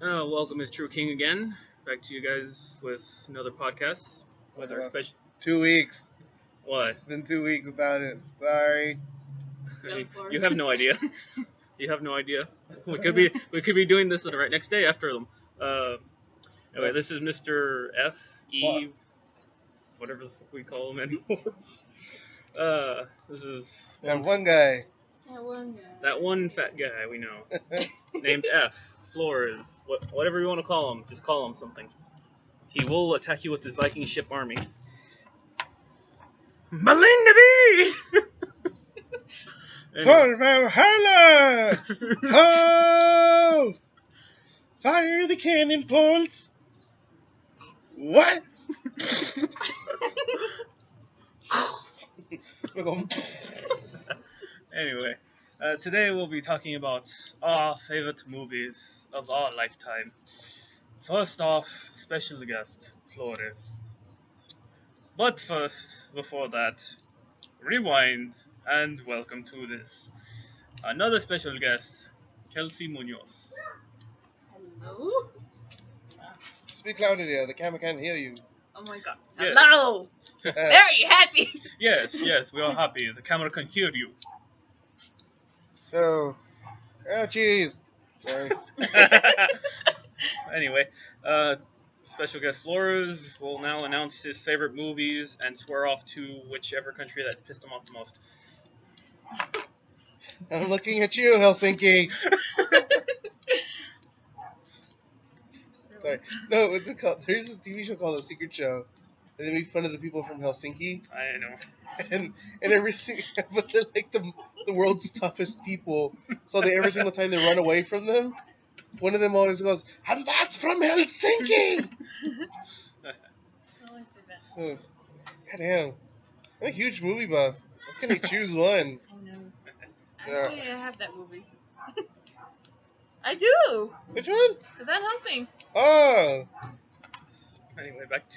Welcome, Mr. True King again. Back to you guys with another podcast with our Uh, special. 2 weeks. What? It's been 2 weeks without it. Sorry. You have no idea. You have no idea. We could be doing this the right next day after them. Uh, anyway, this is Mr. F E, whatever the fuck we call him anymore. This is That one guy. that one fat guy we know named F Flores. Whatever you want to call him, just call him something. He will attack you with his Viking ship army. Melinda B! For Valhalla! Ho! Fire the cannon bolts! What? We're going. Anyway, today we'll be talking about our favorite movies of our lifetime. First off, special guest, Flores. But first, before that, rewind and welcome to this. Another special guest, Kelsey Munoz. Hello? Speak louder there. The camera can't hear you. Oh my god. Yes. Hello! Very happy! Yes, we are happy. The camera can hear you. So, oh jeez. Sorry. Anyway, special guest Flores will now announce his favorite movies and swear off to whichever country that pissed him off the most. I'm looking at you, Helsinki. Sorry. No, what's it called? There's this TV show called The Secret Show. And they make fun of the people from Helsinki. I know. And everything, but they're like the world's toughest people. So every single time they run away from them, one of them always goes, "And that's from Helsinki." Oh, goddamn, I'm a huge movie buff. How can I choose one? I know. Yeah. Actually, I have that movie. I do! Which one? The Van Helsing. Oh, Anyway, back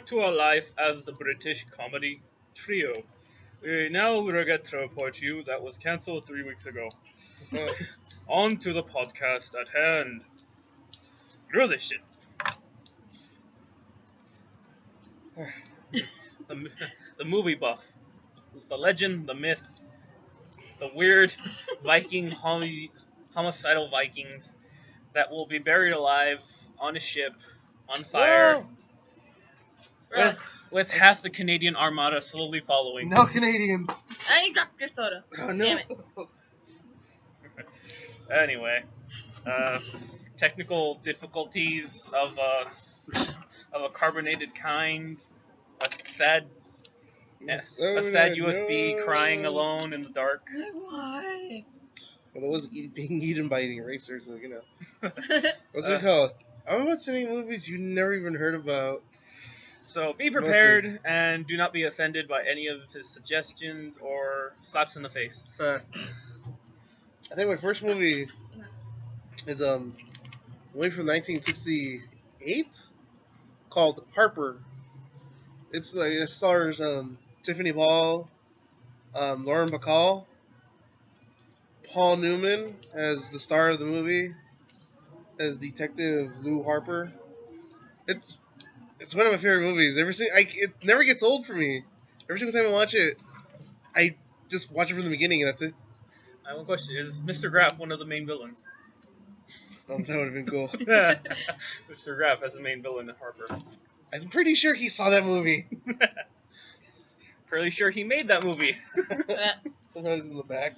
to our life as the British comedy trio. We now regret to report to you that was cancelled 3 weeks ago. oh. On to the podcast at hand. Screw this shit. The movie buff, the legend, the myth, the weird Viking homicidal Vikings that will be buried alive on a ship on fire with half the Canadian Armada slowly following. No Canadians. I dropped your soda. Oh no. Damn it. Anyway, technical difficulties of a carbonated kind, a sad USB crying alone in the dark. Why? Well, it was being eaten by an eraser, so you know. What's it called? I'm about to make movies you never even heard about. So be prepared and do not be offended by any of his suggestions or slaps in the face. I think my first movie is one from 1968 called Harper. It's like it stars Tiffany Paul, Lauren Bacall, Paul Newman as the star of the movie as Detective Lou Harper. It's one of my favorite movies. It never gets old for me. Every single time I watch it, I just watch it from the beginning and that's it. I have one question: is Mr. Graff one of the main villains? Oh, that would have been cool. Mr. Graff as the main villain in Harper. I'm pretty sure he saw that movie. Pretty sure he made that movie. Sometimes in the back.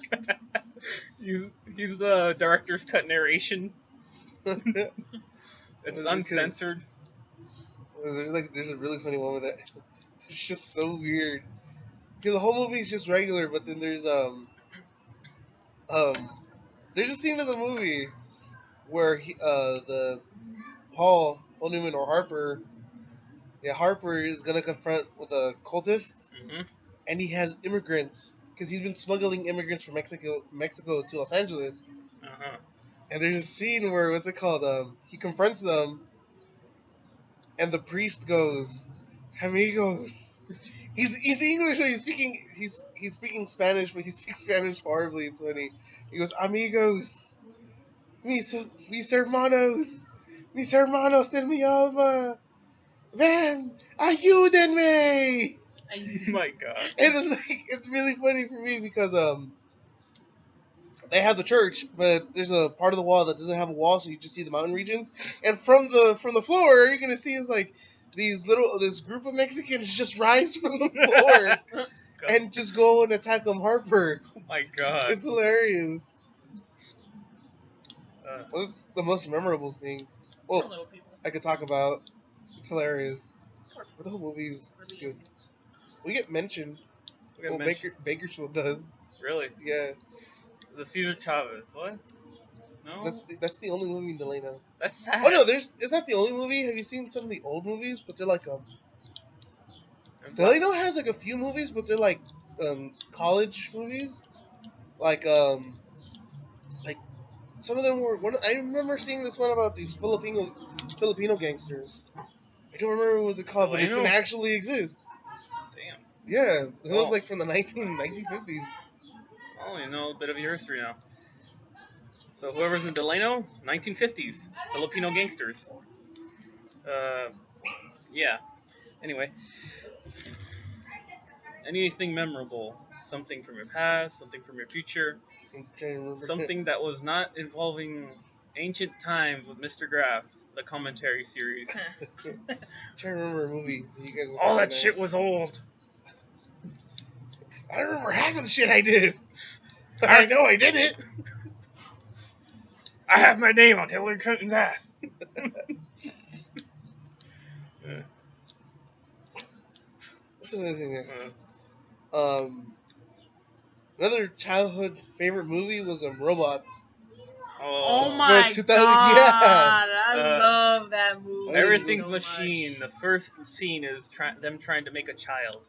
He's the director's cut narration. It's uncensored. There's a really funny one with that. It's just so weird. Because the whole movie is just regular, but then there's a scene in the movie where the Paul Newman or Harper is gonna confront with the cultists, and he has immigrants because he's been smuggling immigrants from Mexico to Los Angeles. And there's a scene where what's it called? He confronts them, and the priest goes, "Amigos." He's English, but he's speaking Spanish, but he speaks Spanish horribly. It's funny. He goes, "Amigos." mis hermanos, de mi alma, ven, ayúdenme. My God. And it's like it's really funny for me because they have the church, but there's a part of the wall that doesn't have a wall, so you just see the mountain regions. And from the floor, you're gonna see is like this group of Mexicans just rise from the floor and just go and attack Harper. Oh my God. It's hilarious. Uh, What's the most memorable thing? Poor Well, little people. I could talk about. It's hilarious. Poor But the whole movie's We're just being- good. We get mentioned. we got Well, mentioned. Bakersfield does. Really? Yeah, The Cesar Chavez. What? No. that's the only movie in Delano. That's sad. Oh no, it's not the only movie. Have you seen some of the old movies? But they're like Delano has like a few movies, but they're like college movies. Like some of them were one. I remember seeing this one about these Filipino gangsters. I don't remember what was it called, but it didn't Delano? actually exist. Damn. Yeah, it was Oh. like from the 1950s. Oh, you know a bit of your history now. So whoever's in Delano, 1950s, Filipino gangsters. Yeah. Anyway, anything memorable? Something from your past, something from your future, I'm trying to remember. something that was not involving ancient times with Mr. Graff, the commentary series. Trying to remember a movie that you guys would All that recognize. shit was old. I don't remember half of the shit I did. I know I did it. I have my name on Hillary Clinton's ass. Yeah. What's another thing? Uh, Another childhood favorite movie was Robots. Oh oh, my 2000 god! yeah. I love that movie. Everything's so Machine. much. The first scene is them trying to make a child.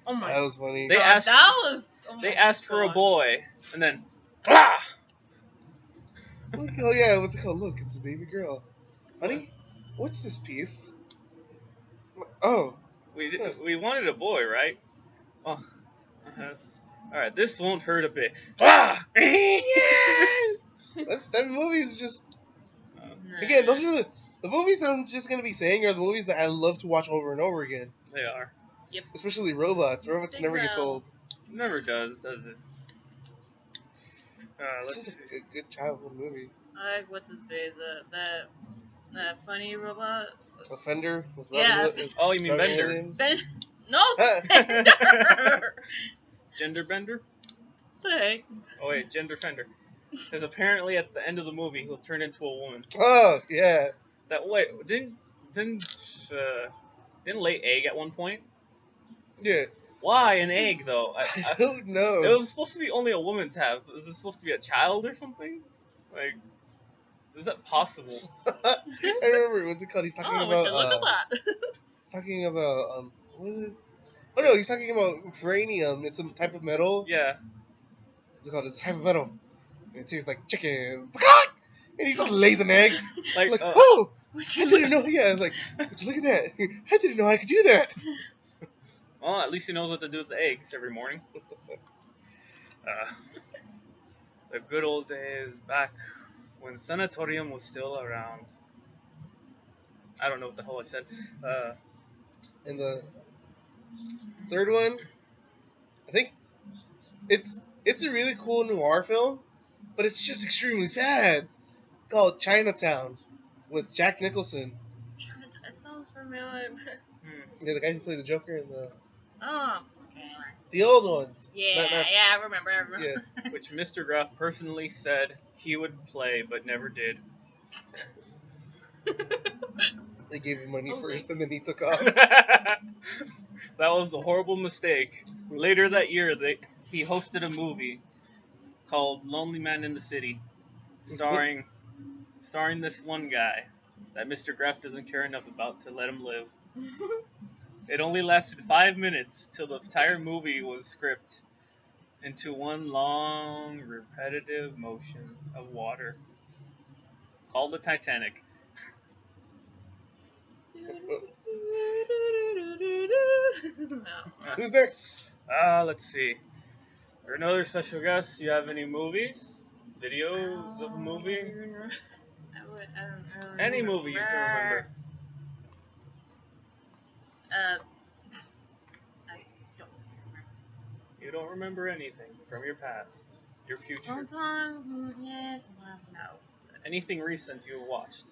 Oh my That was funny. They god, asked- that was. Oh They my asked for a gosh. boy, and then, ah! Look, oh yeah, what's it called? Look, it's a baby girl. Honey, what's this piece? Oh, We wanted a boy, right? Oh, all right. This won't hurt a bit. Ah! that movie is just Nah. again. Those are the movies that I'm just gonna be saying are the movies that I love to watch over and over again. They are. Especially Robots. Robots Big never gets Mouth. old. Never does it? It's Let's just see. a good childhood movie. I like what's his face? That funny robot. Offender with Yeah. Robin Oh, you mean Robin Bender? Williams. Ben. No. Huh. Bender. Gender bender? Hey. Oh wait, gender fender. Because apparently at the end of the movie he was turned into a woman. Oh yeah. That wait didn't lay egg at one point? Yeah. Why an egg though? I don't know. It was supposed to be only a woman's have. Is this supposed to be a child or something? Like, is that possible? I remember what's it called? He's talking Oh, would you look about. at that? He's talking about what is it? Oh no, he's talking about Franium. It's a type of metal. Yeah. What's it called? It's a type of metal. And it tastes like chicken. And he just lays an egg. Like, Oh, Would I you didn't look- know. Yeah, like, would you look at that? I didn't know I could do that. well, at least he knows what to do with the eggs every morning. The good old days back when Sanatorium was still around. I don't know what the hell I said. And the third one, I think it's a really cool noir film, but it's just extremely sad. Called Chinatown with Jack Nicholson. That sounds familiar. Yeah, the guy who played the Joker in Oh, okay. the old ones. Yeah, Not- I remember. Yeah. which Mr. Graff personally said he would play but never did. They gave him money Okay. first, and then he took off. That was a horrible mistake. Later that year, he hosted a movie called Lonely Man in the City, starring this one guy that Mr. Graff doesn't care enough about to let him live. It only lasted 5 minutes till the entire movie was scripted into one long, repetitive motion of water called the Titanic. No. Who's next? Let's see. For another special guest, you have any movies? videos of a movie? I don't Any movie you can remember. I don't remember. You don't remember anything from your past, your future. Sometimes, yes, sometimes no. Anything recent you watched.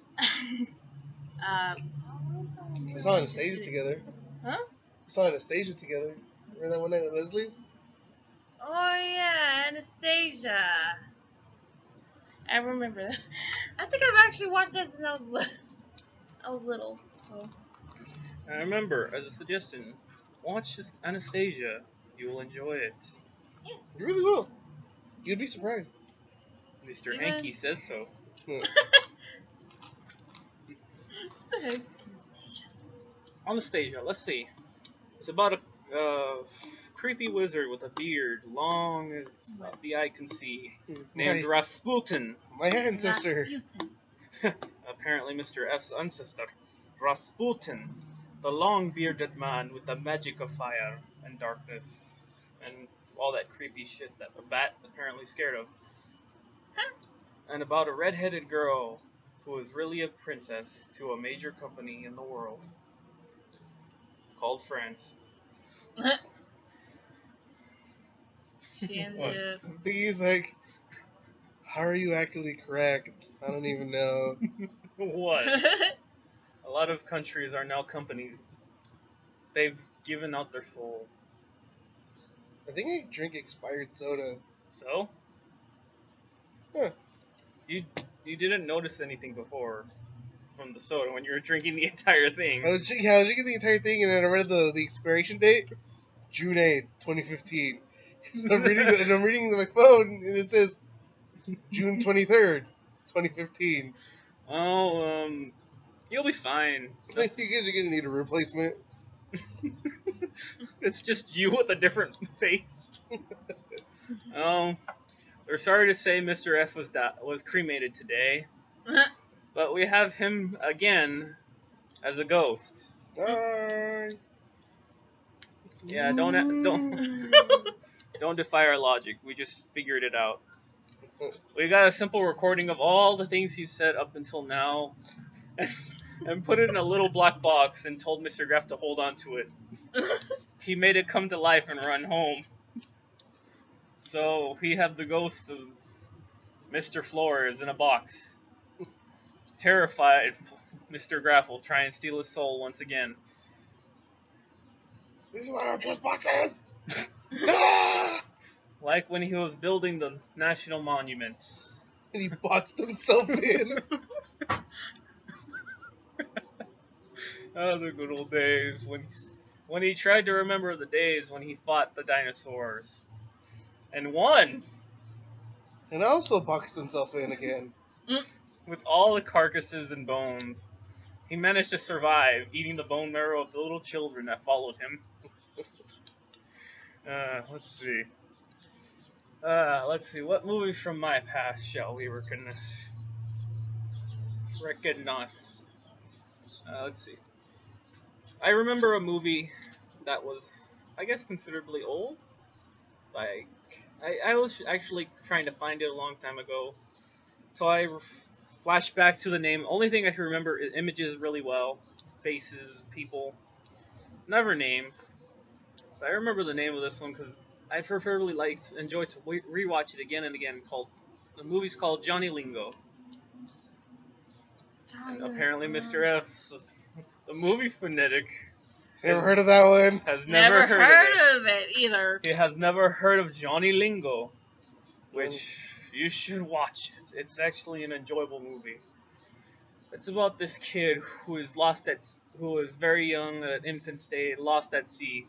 We saw Anastasia together. Huh? We saw Anastasia together. Remember that one night at Leslie's? Oh yeah, Anastasia. I remember that. I think I've actually watched that since I was little. So. And remember, as a suggestion, watch Anastasia. You will enjoy it. You really will. You'd be surprised. Mr. Even- Hanky says so. Yeah. What the heck? Anastasia, let's see. It's about a creepy wizard with a beard, long as the eye can see, named My, Rasputin. my ancestor. Rasputin. Apparently Mr. F's ancestor, Rasputin, the long-bearded man with the magic of fire and darkness and all that creepy shit that a bat apparently scared of. And about a red-headed girl who is really a princess to a major company in the world called France. She ends Oh, up. the thing is, like, how are you actually correct? I don't even know. What? A lot of countries are now companies. They've given out their soul. I think I drink expired soda. So? Huh. You didn't notice anything before from the soda when you were drinking the entire thing. I was drinking the entire thing, and then I read the expiration date, June 8th, 2015. And I'm reading my phone, and it says June 23rd, 2015. Oh, you'll be fine. Like, you guys are gonna need a replacement. It's just you with a different face. Oh, we're sorry to say Mr. F was cremated today, but we have him again as a ghost. Yeah, don't defy our logic. We just figured it out. We got a simple recording of all the things he said up until now, and put it in a little black box and told Mr. Graff to hold on to it. He made it come to life and run home. So we have the ghost of Mr. Flores in a box. Terrified, Mr. Graff will try and steal his soul once again. This is why I don't trust boxes! Ah! Like when he was building the national monuments. And he boxed himself in. Oh, the good old days when he tried to remember the days when he fought the dinosaurs and won And also boxed himself in again. with all the carcasses and bones. He managed to survive, eating the bone marrow of the little children that followed him. Let's see. Let's see. What movies from my past shall we recognize? Let's see. I remember a movie that was, I guess, considerably old. Like, I was actually trying to find it a long time ago. So I flash back to the name. Only thing I can remember is images really well. Faces, people. Never names. But I remember the name of this one because I preferably enjoy to rewatch it again and again. The movie's called Johnny Lingo. And apparently Mr. F, the movie fanatic, Never heard of that one? has Never heard heard of it either. He has never heard of Johnny Lingo, which you should watch it. It's actually an enjoyable movie. It's about this kid who is very young, at infant state, lost at sea,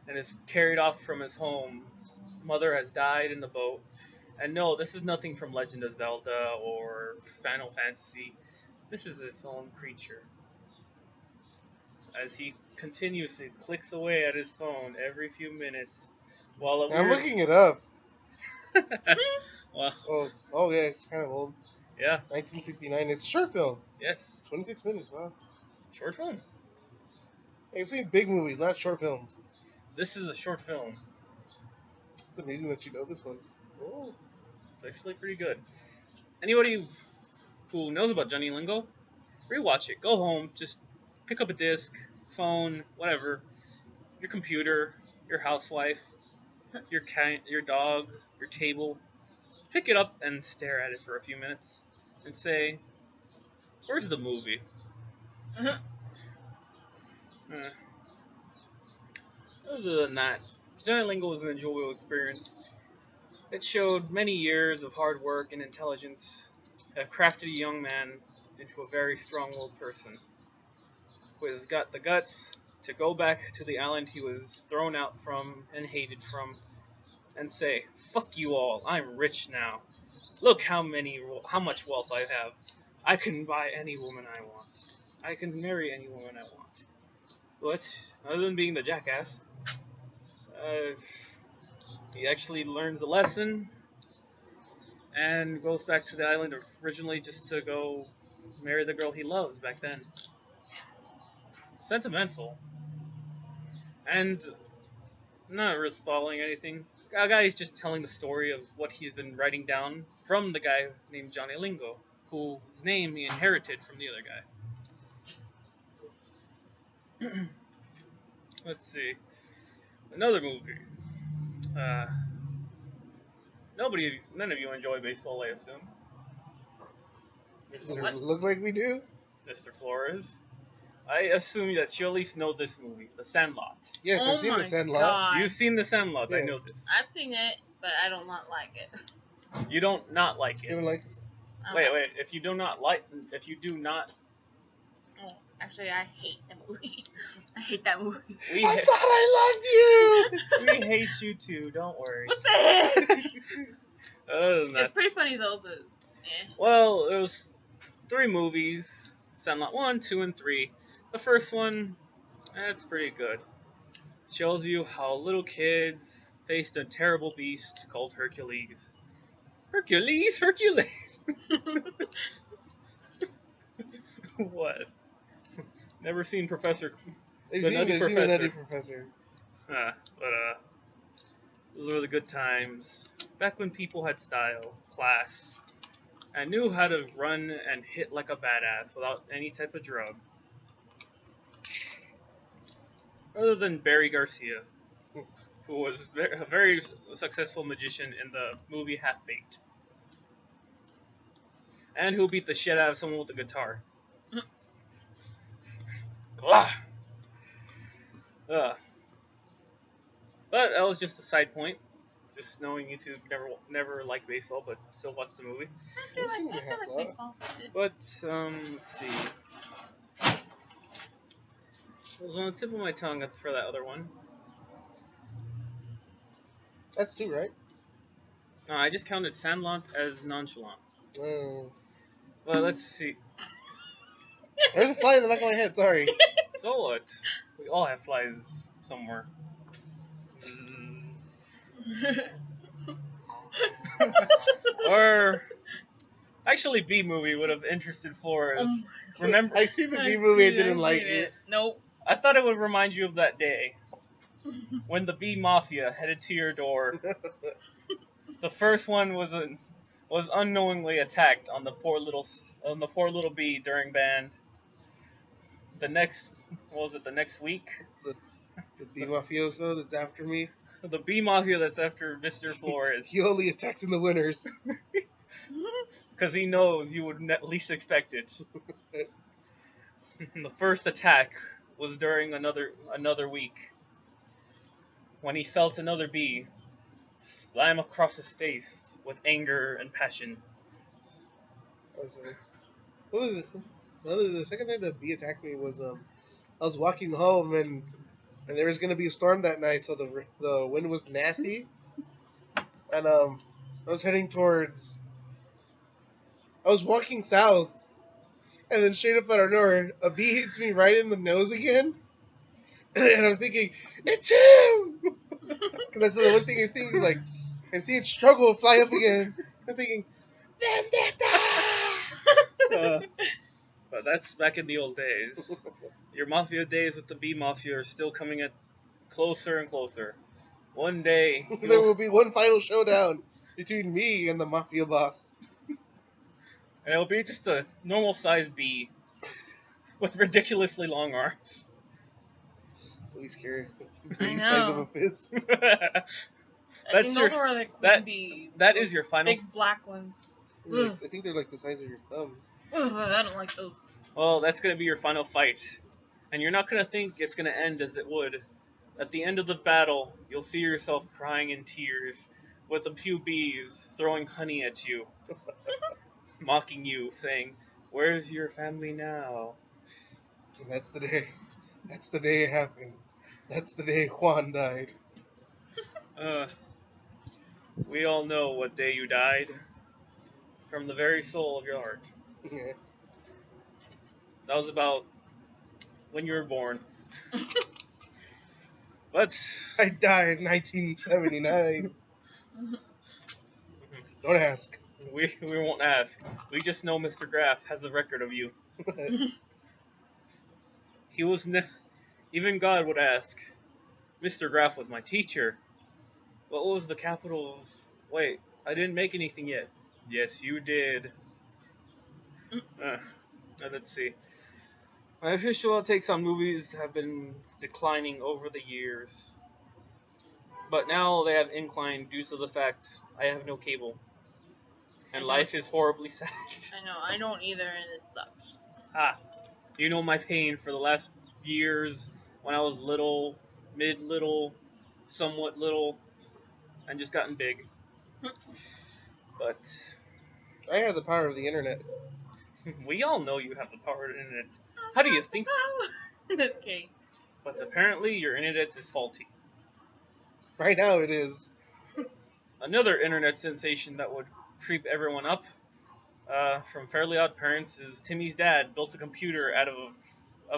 and is carried off from his home. His mother has died in the boat. And no, this is nothing from Legend of Zelda or Final Fantasy. This is its own creature. As he continuously clicks away at his phone every few minutes while I'm looking it up. Well, Oh yeah, it's kind of old. yeah, 1969. It's a short film. yes, 26 minutes, wow. short film. Hey, I've seen big movies, not short films. This is a short film. It's amazing that you know this one. Oh. It's actually pretty good. Anybody who knows about Johnny Lingo, rewatch it. Go home, just pick up a disc, phone, whatever, your computer, your housewife, your cat, your dog, your table. Pick it up and stare at it for a few minutes and say, "Where's the movie?" Uh, Other than that, Johnny Lingo was an enjoyable experience. It showed many years of hard work and intelligence have crafted a young man into a very strong-willed person who has got the guts to go back to the island he was thrown out from and hated from and say, "Fuck you all, I'm rich now. Look how much wealth I have. I can buy any woman I want. I can marry any woman I want." But, other than being the jackass, he actually learns a lesson and goes back to the island originally just to go marry the girl he loves back then. Sentimental. And not really spoiling anything. A guy is just telling the story of what he's been writing down from the guy named Johnny Lingo, whose name he inherited from the other guy. Let's see. Another movie. None of you enjoy baseball, I assume. Does it look like we do? Mr. Flores. I assume that you at least know this movie, The Sandlot. Yes, Oh I've seen my The Sandlot. God. You've seen The Sandlot, I Yeah. know this. I've seen it, but I don't not like it. You don't not like You it. don't like Wait. If you do not, Oh, actually, I hate that movie. I hate that movie. we I thought I loved you! we hate you too. Don't worry. What the heck? Other than that, It's pretty funny though, but eh. well, it was 3 movies: Sandlot 1, 2, and 3. The first one, that's pretty good. Shows you how little kids faced a terrible beast called Hercules. Hercules. What? Never seen Professor. I've The seen Nutty the Professor. Nutty Professor. Those were the good times. Back when people had style, class, and knew how to run and hit like a badass without any type of drug. Other than Barry Garcia, who was a very successful magician in the movie Half-Baked. And who beat the shit out of someone with a guitar. Ah. But that was just a side point. Just knowing you two never liked baseball, but still watched the movie. I feel like baseball. But let's see. It was on the tip of my tongue for that other one. That's 2, right? I just counted Sandlot as nonchalant. Oh. Well, let's see. There's a fly in the back of my head, sorry. So what? We all have flies somewhere. Or actually, B movie would have interested Flores. Remember, I seen the B movie, I didn't like it. Nope. I thought it would remind you of that day when the B Mafia headed to your door. The first one was unknowingly attacked on the poor little bee during band. The next week? The B Mafioso that's after me. The B Mafia that's after Mr. Flores. He only attacks in the winters. Because he knows you would at least expect it. The first attack was during another week, when he felt another bee slam across his face with anger and passion. Okay. What was it? The second time the bee attacked me was I was walking home and there was gonna be a storm that night, so the wind was nasty, and I was heading towards. I was walking south, and then straight up out of nowhere, a bee hits me right in the nose again, and I'm thinking, it's him! Because that's the one thing I think, like, I see it struggle, fly up again. I'm thinking, Vendetta! But that's back in the old days. Your Mafia days with the B Mafia are still coming closer and closer. One day, There will be one final showdown. between me and the mafia boss. And it'll be just a normal sized bee with ridiculously long arms. It'll be scary. I The size of a know. fist. I That's think your those were the queen that bees. that those is your final. big black ones. I think they're like the size of your thumb. Ugh, I don't like those. Well, that's gonna be your final fight, and you're not gonna think it's gonna end as it would. At the end of the battle, you'll see yourself crying in tears, with a few bees throwing honey at you, mocking you, saying, "Where's your family now?" And that's the day. That's the day it happened. That's the day Juan died. We all know what day you died, from the very soul of your heart. Yeah. That was about when you were born. But I died in 1979. Don't ask. we won't ask. We just know Mr. Graff has a record of you. He was even God would ask. Mr. Graff was my teacher. What was the capital of? Wait, I didn't make anything yet. Yes, you did. Let's see. My official takes on movies have been declining over the years, but now they have inclined due to the fact I have no cable, and life is horribly sad. I know, I don't either, and it sucks. You know my pain for the last years when I was little, mid-little, somewhat little, and just gotten big. But I had the power of the internet. we all know you have the power of the internet. How do you think? That's okay. But apparently your internet is faulty. Right now it is. Another internet sensation that would creep everyone up from Fairly Odd Parents is Timmy's dad built a computer out of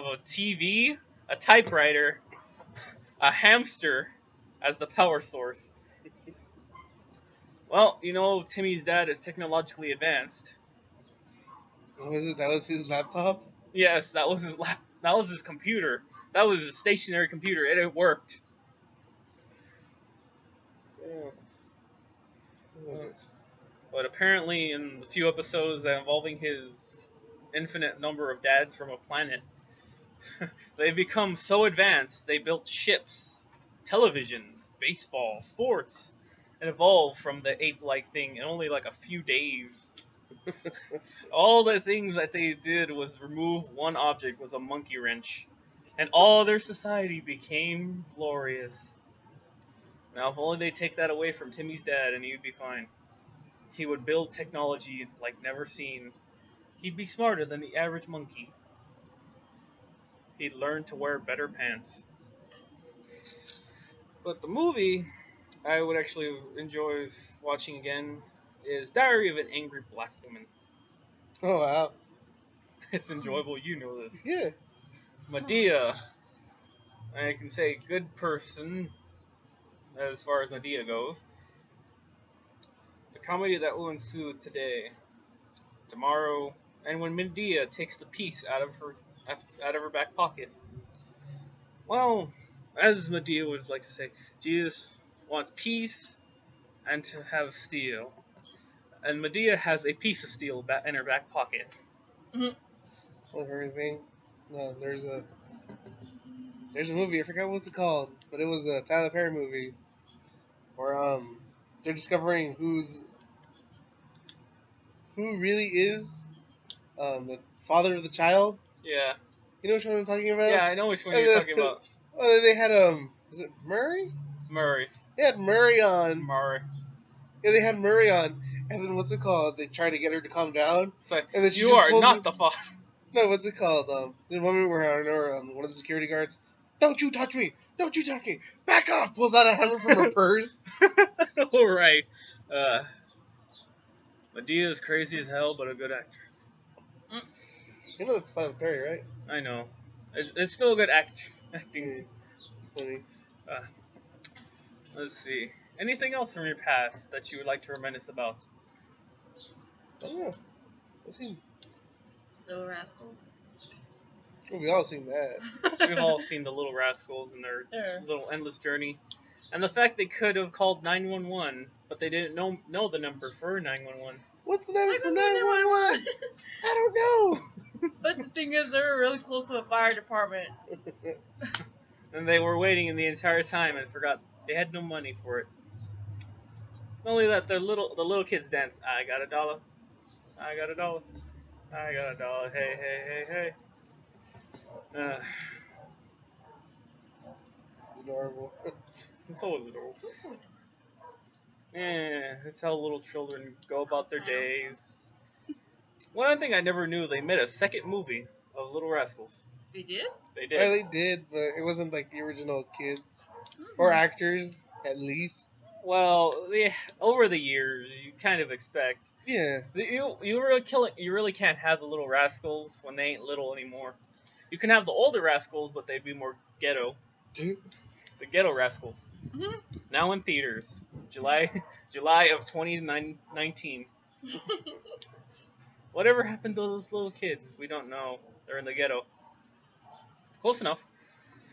a TV, a typewriter, a hamster as the power source. Well, you know Timmy's dad is technologically advanced. What was it? That was his laptop? Yes, that was that was his computer. That was his stationary computer, and it worked. Yeah. What was it? But apparently, in the few episodes involving his infinite number of dads from a planet, they've become so advanced they built ships, televisions, baseball, sports, and evolved from the ape-like thing in only like a few days. All the things that they did was remove one object, was a monkey wrench, and all their society became glorious. Now, if only they take that away from Timmy's dad, and he'd be fine. He would build technology like never seen. He'd be smarter than the average monkey. He'd learn to wear better pants. But the movie I would actually enjoy watching again is Diary of an Angry Black Woman. Oh, wow. It's enjoyable, you know this. Yeah. Medea, I can say good person as far as Medea goes. The comedy that will ensue today, tomorrow, and when Medea takes the piece out of her back pocket. Well, as Medea would like to say, Jesus wants peace and to have steel, and Medea has a piece of steel in her back pocket. Of everything. No, there's a movie, I forgot what's it called, but it was a Tyler Perry movie where they're discovering who really is the father of the child. Yeah. You know which one I'm talking about? Yeah, I know which one you're talking about. Oh, they had was it Murray? Murray. They had Murray on. Murray. Yeah, they had Murray on, and then what's it called? They try to get her to calm down. It's like, and then she you just are pulls not her- the father. No, what's it called? The woman where one of the security guards, "Don't you touch me! Don't you touch me! Back off!" Pulls out a hammer from her purse. Alright. Medea is crazy as hell, but a good actor. You know it's Tyler Perry, right? I know. It's still a good acting. Yeah, it's funny. Let's see. Anything else from your past that you would like to remind us about? I don't know. I've seen. Little Rascals. Well, we all seen that. We've all seen the Little Rascals and their Yeah. little endless journey. And the fact they could have called 911, but they didn't know the number for 911. What's the number I for don't know 911? I don't But the thing is, they were really close to the fire department. know. And they were waiting the entire time and forgot they had no money for it. Not only that, the little kids dance. I got $1. I got $1. I got $1. Hey, hey, hey, hey. It's adorable. It's always adorable. Yeah, that's how little children go about their days. One thing I never knew, they made a second movie of Little Rascals. They did? They Yeah, did. they did, but it wasn't like the original kids or actors, at least. Well, over the years, you kind of expect. Yeah. You really can't have the Little Rascals when they ain't little anymore. You can have the older Rascals, but they'd be more ghetto. The Ghetto Rascals. Mhm. Now in theaters. July of 2019. Whatever happened to those little kids? We don't know. They're in the ghetto. Close enough.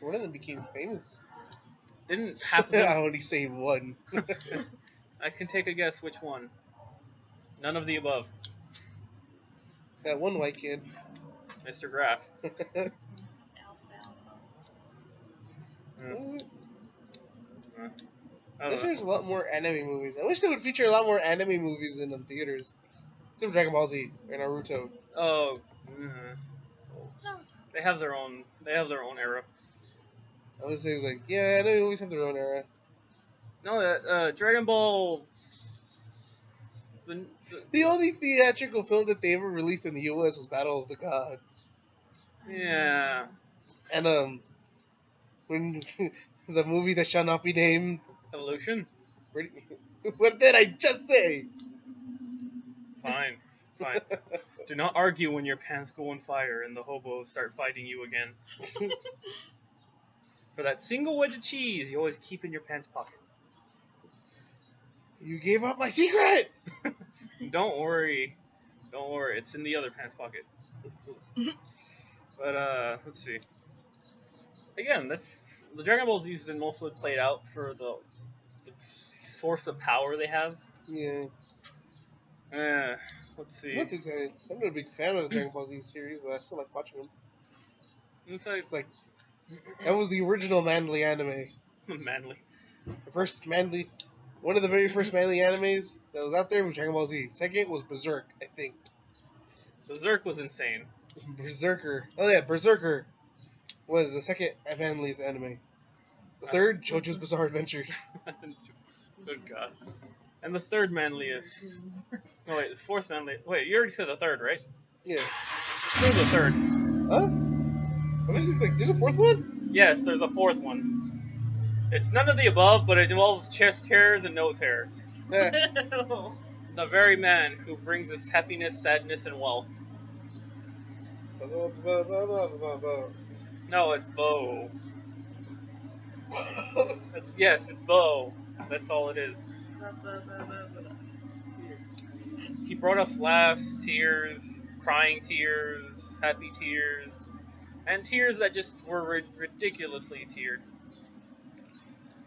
One of them became famous. Didn't half of I them. only say one. I can take a guess which one. None of the above. That one white kid. Mr. Graff. What Mm, was it? I I don't wish know. there was a lot more anime movies. I wish they would feature a lot more anime movies in theaters. Except for Dragon Ball Z or Naruto. Oh, they have their own. They have their own era. I would say like, yeah, anime movies have their own era. No, that Dragon Ball. The, The only theatrical film that they ever released in the U.S. was Battle of the Gods. yeah. And when the movie that shall not be named. Evolution. What did I just say? Fine. Fine. Do not argue when your pants go on fire and the hobos start fighting you again. For that single wedge of cheese you always keep in your pants pocket. You gave up my secret. Don't worry. Don't worry. It's in the other pants pocket. But let's see. Again, that's the Dragon Ball Z's been mostly played out for the source of power they have. Yeah. Let's see. I'm not too excited. I'm not a big fan of the Dragon Ball Z series, but I still like watching them. It's like It's like that was the original manly anime. manly. The first manly, one of the very first manly animes that was out there was Dragon Ball Z. Second was Berserk, I think. Berserk was insane. Berserker. Oh yeah, Berserker was the second manliest anime. The third, JoJo's Bizarre Adventures. Good God. And the third manliest. No, wait, the fourth manliest. Wait, you already said the third, right? Yeah. Who's the third? Huh? Oh, there's a fourth one? Yes, there's a fourth one. It's none of the above, but it involves chest hairs and nose hairs. Yeah. The very man who brings us happiness, sadness, and wealth. No, it's Bo. It's Bo. That's all it is. He brought us laughs, tears, crying tears, happy tears, and tears that just were ridiculously teared.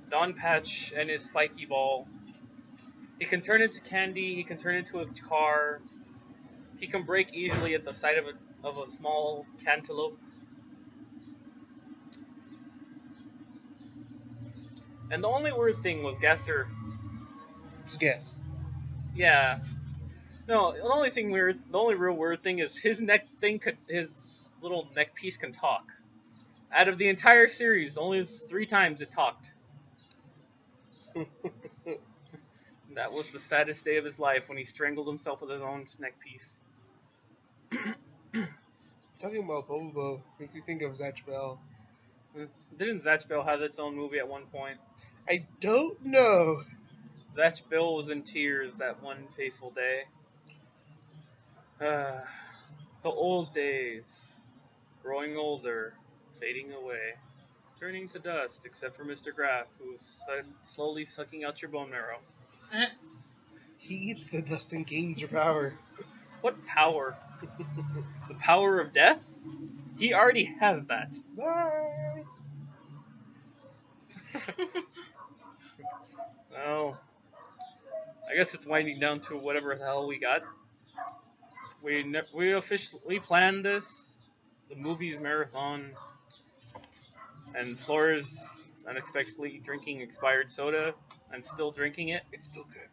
Don Patch and his spiky ball. He can turn into candy, he can turn into a car, he can break easily at the sight of a small cantaloupe. And the only weird thing was Gaster. Just guess. Yeah. No, the only real weird thing is his his little neck piece can talk. Out of the entire series, only 3 times it talked. That was the saddest day of his life when he strangled himself with his own neck piece. Talking about Bobo makes you think of Zatch Bell. Didn't Zatch Bell have its own movie at one point? I don't know. Zatch Bell was in tears that one fateful day. The old days, growing older, fading away, turning to dust, except for Mr. Graff, who's slowly sucking out your bone marrow. He eats the dust and gains your power. What power? The power of death? He already has that. Bye. Well, I guess it's winding down to whatever the hell we got. We officially planned this, the movies marathon, and Flores unexpectedly drinking expired soda and still drinking it. It's still good.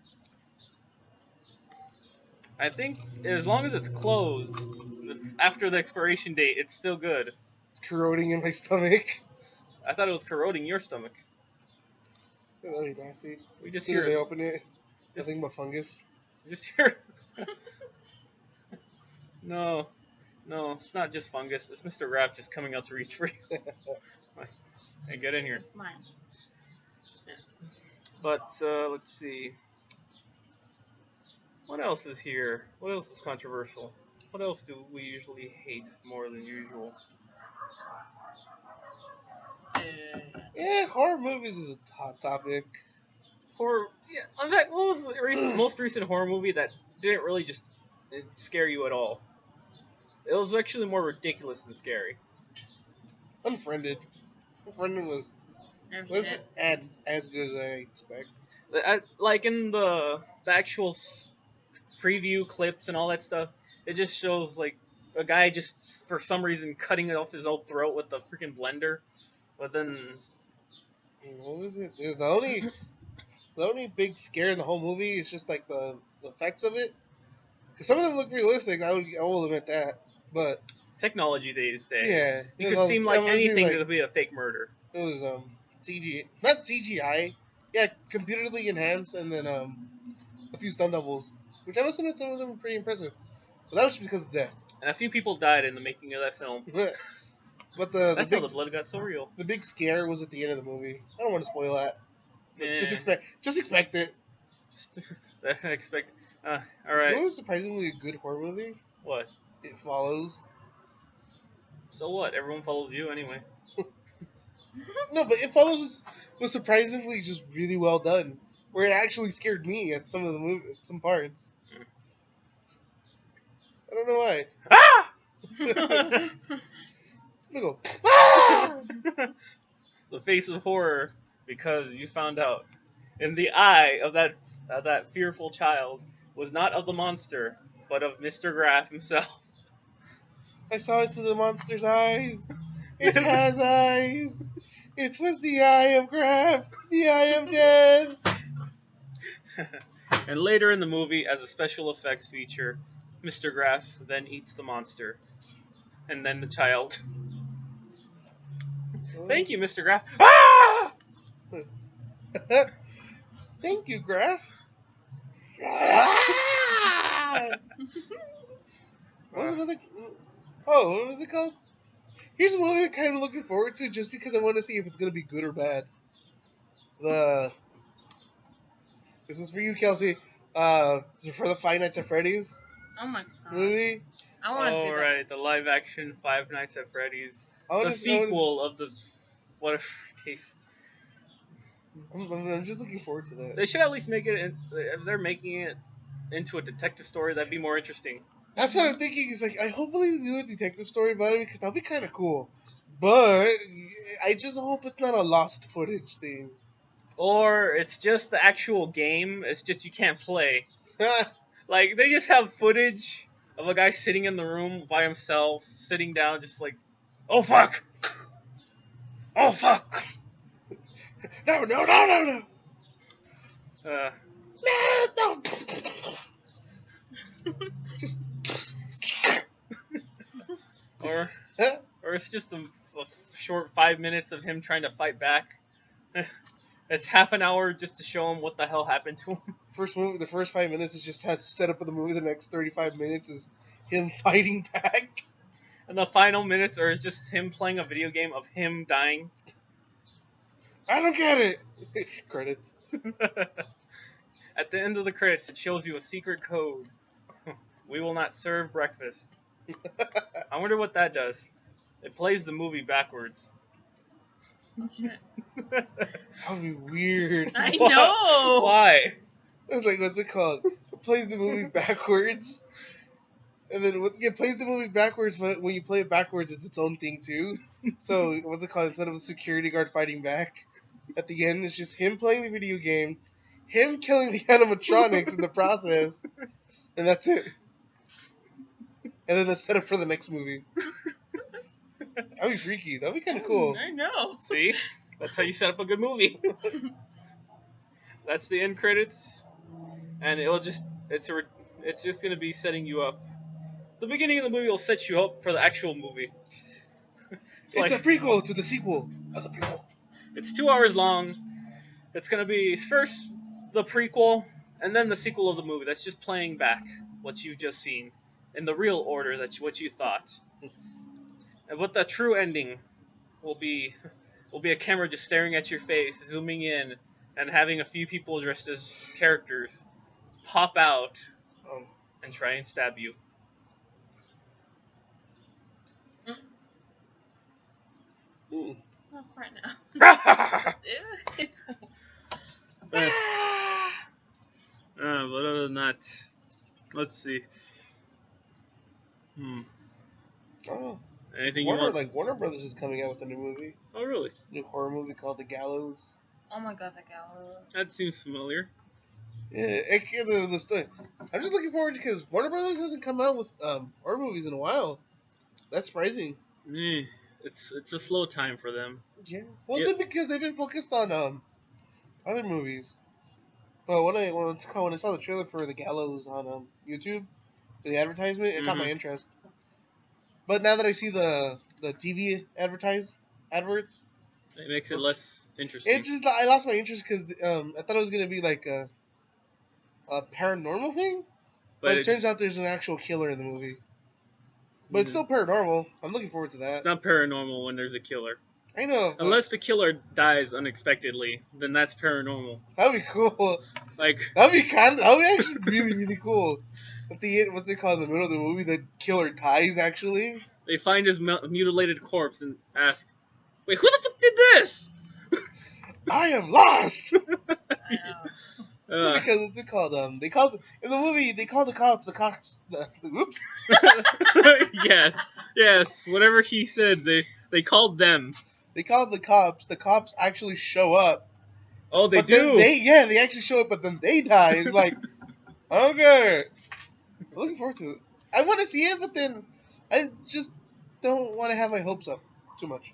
I think as long as it's closed after the expiration date, it's still good. It's corroding in my stomach. I thought it was corroding your stomach. It's really nasty. We As just soon as I hear, open it, just, nothing but fungus. just hear. No, it's not just fungus. It's Mr. Raff just coming out to reach for you. Hey, get in here. It's mine. But let's see. What else is here? What else is controversial? What else do we usually hate more than usual? Yeah, horror movies is a hot topic. Horror. Yeah. In fact, what was the most recent horror movie that didn't really just scare you at all? It was actually more ridiculous than scary. Unfriended. Unfriended was Never seen wasn't it. as good as I expect. Like in the actual preview clips and all that stuff, it just shows like a guy just for some reason cutting it off his own throat with a freaking blender. But then What was it? The only big scare in the whole movie is just like the effects of it. Because some of them look realistic. I will admit that. But technology these days, yeah, you could seem like it was anything like, to be a fake murder. it was CG, not CGI. Yeah, computerly enhanced, and then a few stunt doubles, which I must admit some of them were pretty impressive. But that was just because of death. And a few people died in the making of that film. But the That's how big the blood got so real. the big scare was at the end of the movie. I don't want to spoil that. But Yeah. just expect it. I expect. All You right. know what's surprisingly a good horror movie? What? It Follows. So what? Everyone follows you anyway. No, but It Follows was surprisingly just really well done. Where it actually scared me at some of the movie, some parts. I don't know why. Ah! I go, ah! The face of horror because you found out in the eye of that fearful child was not of the monster but of Mr. Graff himself. I saw into the monster's eyes. It has eyes. It was the eye of Graf, the eye of death. And later in the movie, as a special effects feature, Mr. Graff then eats the monster, and then the child. Thank you, Mr. Graff. Ah! Thank you, Graf. What was another? Oh, what was it called? Here's a movie I'm kind of looking forward to, just because I want to see if it's gonna be good or bad. This is for you, Kelsey. For the Five Nights at Freddy's Oh my god. movie. I want to see Oh, that. right, the live-action Five Nights at Freddy's, I wanna, the sequel of the whatever case. I'm just looking forward to that. They should at least make it. If they're making it into a detective story, that'd be more interesting. That's what I'm thinking. Is like, I hopefully they do a detective story about it because that'll be kind of cool. But I just hope it's not a lost footage thing. Or it's just the actual game. It's just you can't play. Like they just have footage of a guy sitting in the room by himself, sitting down, just like, oh fuck, oh fuck. No. Uh, No. Just. or it's just a short 5 minutes of him trying to fight back. It's half an hour just to show him what the hell happened to him. The first 5 minutes is just has set up of the movie. The next 35 minutes is him fighting back. And the final minutes are just him playing a video game of him dying. I don't get it. Credits. At the end of the credits, it shows you a secret code. We will not serve breakfast. I wonder what that does. It plays the movie backwards. Oh, shit. That would be weird. I know. Why? It's like, what's it called? It plays the movie backwards. And then it plays the movie backwards, but when you play it backwards, it's its own thing too. So, what's it called? Instead of a security guard fighting back, at the end, it's just him playing the video game, him killing the animatronics in the process, and that's it. And then the setup for the next movie. That'd be freaky. That'd be kind of cool. I know. See? That's how you set up a good movie. That's the end credits, and it's just gonna be setting you up. The beginning of the movie will set you up for the actual movie. It's a prequel to the sequel of the prequel. It's 2 hours long. It's gonna be first the prequel, and then the sequel of the movie. That's just playing back what you've just seen in the real order what you thought. And what the true ending will be a camera just staring at your face, zooming in, and having a few people dressed as characters pop out and try and stab you. Mm. Not right now. But other than that, let's see. Oh, Anything you want? Warner Brothers is coming out with a new movie. Oh, really? New horror movie called The Gallows. Oh my god, that gallows. That seems familiar. Yeah, the story. I'm just looking forward because Warner Brothers hasn't come out with horror movies in a while. That's surprising. It's a slow time for them. Yeah. Well, Yep. then because they've been focused on other movies. But when I saw the trailer for The Gallows on YouTube, the advertisement, it caught my interest. But now that I see the TV adverts, It makes it less interesting. I lost my interest because I thought it was gonna be like a paranormal thing, but it turns out there's an actual killer in the movie. But it's still paranormal. I'm looking forward to that. It's not paranormal when there's a killer. I know. Unless the killer dies unexpectedly, then that's paranormal. That'd be cool. Like That'd be actually really, really cool. At the end, what's it called? In the middle of the movie, the killer dies actually. they find his mutilated corpse and ask, "Wait, who the fuck did this?" I am lost. I know. Because what's it called? They called in the movie. They called the cops. Whoops. yes. Whatever he said, they called them. They called the cops. The cops actually show up. Oh, they But do. then they actually show up, but then they die. It's like, okay. I'm looking forward to it. I want to see it, but then I just don't want to have my hopes up too much.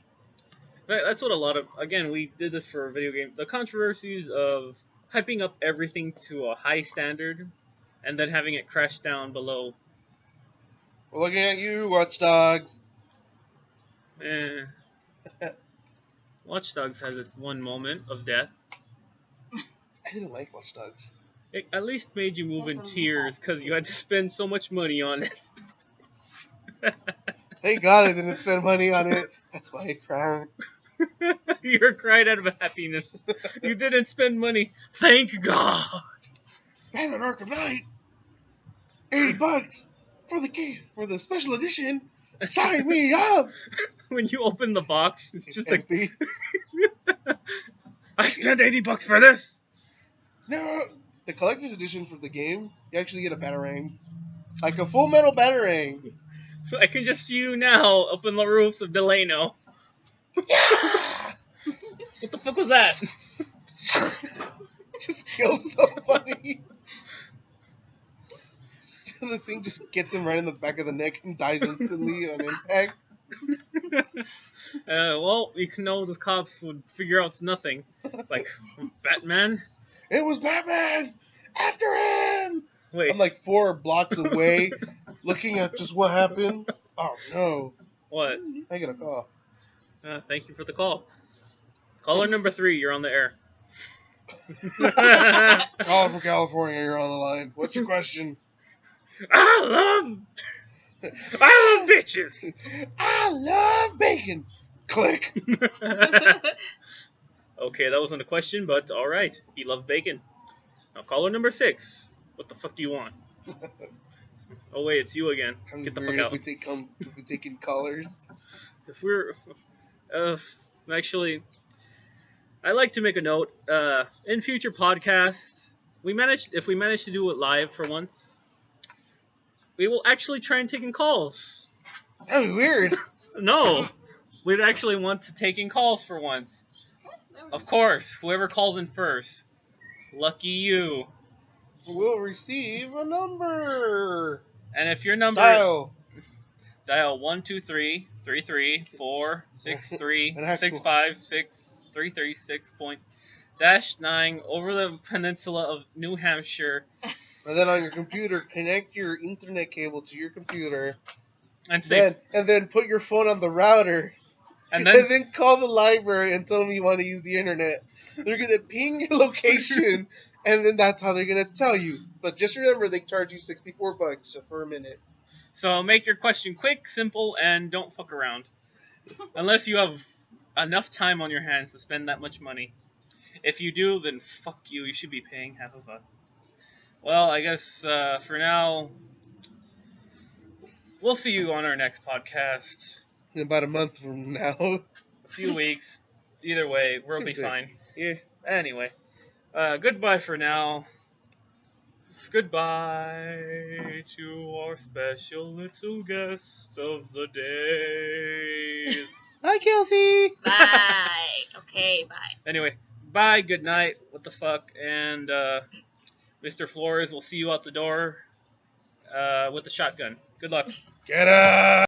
That's what a lot of. Again, we did this for a video game. The controversies of hyping up everything to a high standard, and then having it crash down below. We're looking at you, Watch Dogs. Watch Dogs has its one moment of death. I didn't like Watch Dogs. It at least made you move in tears because you had to spend so much money on it. Thank God I didn't spend money on it. That's why I cried. You're crying out of happiness. You didn't spend money. Thank God. Batman Arkham Knight. $80 for the special edition. Sign me up. When you open the box, it's just like, empty. I spent $80 for this. No, the collector's edition for the game, you actually get a Batarang. Like a full metal Batarang. I can just see you now up in the roofs of Delano. What the fuck was that? Just kills somebody. The thing just gets him right in the back of the neck and dies instantly on impact. Well, you can know the cops would figure out it's nothing. Like, Batman? It was Batman! After him! Wait. I'm like 4 blocks away, looking at just what happened. Oh no. What? I get a call. Thank you for the call. Caller number 3, you're on the air. Caller from California, you're on the line. What's your question? I love bitches. I love bacon. Click. Okay, that wasn't a question, but all right. He loves bacon. Now, caller number 6. What the fuck do you want? Oh wait, it's you again. Get the fuck out. If we take in callers. If we're, actually, I like to make a note. In future podcasts, if we manage to do it live for once, we will actually try and take in calls. That'd be weird. No, we'd actually want to take in calls for once. Of course, whoever calls in first lucky you. will receive a number. And if your number dial 123334636566366.-9 An actual. over the peninsula of New Hampshire And then on your computer, connect your Ethernet cable to your computer. and say Then put your phone on the router. and And then then call the library and tell them you want to use the internet. They're gonna ping your location, and then that's how they're gonna tell you. But just remember, they charge you $64 for a minute. so make your question quick, simple, and don't fuck around. Unless you have enough time on your hands to spend that much money. If you do, then fuck you. You should be paying half of us. Well, I guess for now, we'll see you on our next podcast. In about a month from now. A few weeks. Either way, we'll be fine. Yeah. Anyway, goodbye for now. Goodbye to our special little guest of the day. Hi, Kelsey. Bye. Okay, bye. Anyway, bye, good night, what the fuck, and Mr. Flores will see you out the door with the shotgun. Good luck. Get up.